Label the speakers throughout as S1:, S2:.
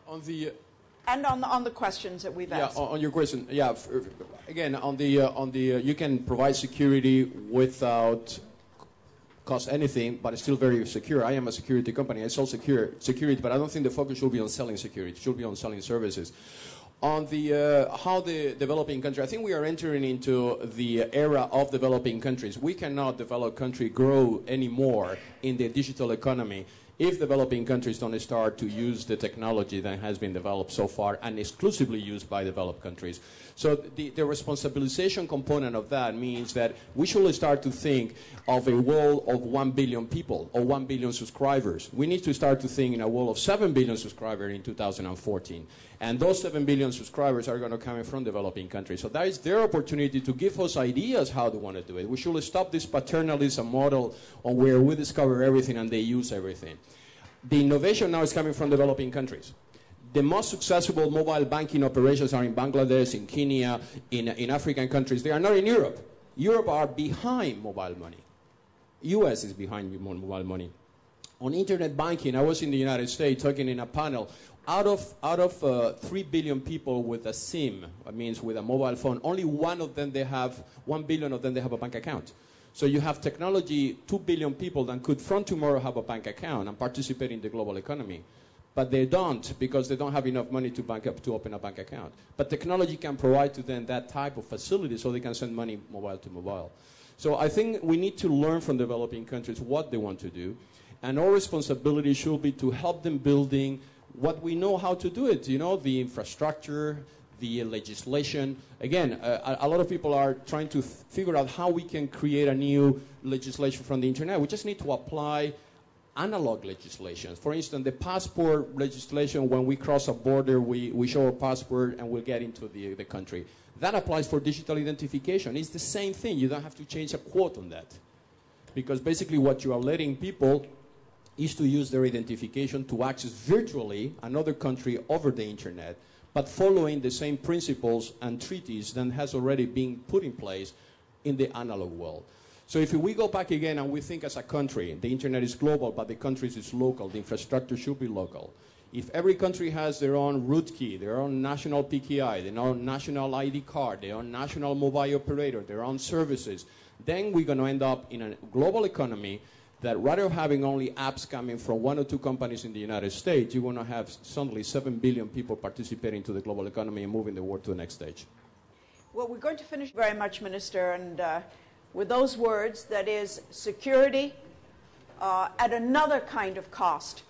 S1: On the
S2: and on the questions that we've asked.
S1: On your question, again, on the you can provide security without cost anything, but it's still very secure. I am a security company. I sell security, but I don't think the focus should be on selling security. It should be on selling services. On the how the developing country, I think we are entering into the era of developing countries. We cannot develop country grow anymore in the digital economy if developing countries don't start to use the technology that has been developed so far and exclusively used by developed countries. So the responsibilization component of that means that we should start to think of a world of 1 billion people or 1 billion subscribers. We need to start to think in a world of 7 billion subscribers in 2014. And those 7 billion subscribers are going to come from developing countries. So that is their opportunity to give us ideas how they want to do it. We should stop this paternalism model on where we discover everything and they use everything. The innovation now is coming from developing countries. The most successful mobile banking operations are in Bangladesh, in Kenya, in African countries. They are not in Europe. Europe are behind mobile money. US is behind mobile money. On internet banking, I was in the United States talking in a panel. Out of 3 billion people with a SIM, that means with a mobile phone, only 1 billion of them they have a bank account. So you have technology, 2 billion people that could from tomorrow have a bank account and participate in the global economy. But they don't because they don't have enough money to open a bank account. But technology can provide to them that type of facility so they can send money mobile to mobile. So I think we need to learn from developing countries what they want to do. And our responsibility should be to help them building what we know how to do it, you know, the infrastructure, the legislation. Again, a lot of people are trying to figure out how we can create a new legislation from the internet. We just need to apply analog legislation. For instance, the passport legislation, when we cross a border, we show our passport and we'll get into the country. That applies for digital identification. It's the same thing. You don't have to change a quote on that. Because basically what you are letting people is to use their identification to access virtually another country over the internet, but following the same principles and treaties that has already been put in place in the analog world. So if we go back again and we think as a country, the internet is global, but the countries is local, the infrastructure should be local. If every country has their own root key, their own national PKI, their own national ID card, their own national mobile operator, their own services, then we're going to end up in a global economy that rather than having only apps coming from 1 or 2 companies in the United States, you're going to have suddenly 7 billion people participating to the global economy and moving the world to the next stage.
S2: Well, we're going to finish very much, Minister, and with those words, that is security at another kind of cost.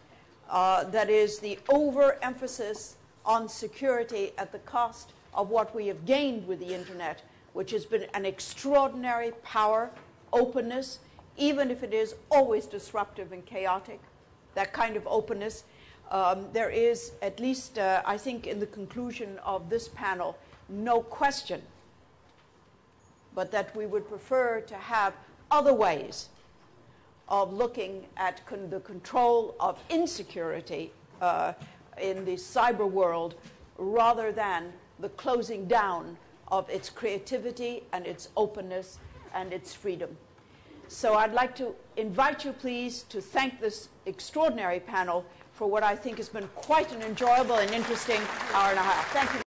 S2: That is the overemphasis on security at the cost of what we have gained with the internet, which has been an extraordinary power, openness, even if it is always disruptive and chaotic, that kind of openness. There is, at least I think in the conclusion of this panel, no question but that we would prefer to have other ways of looking at the control of insecurity in the cyber world rather than the closing down of its creativity and its openness and its freedom. So I'd like to invite you, please, to thank this extraordinary panel for what I think has been quite an enjoyable and interesting hour and a half. Thank you.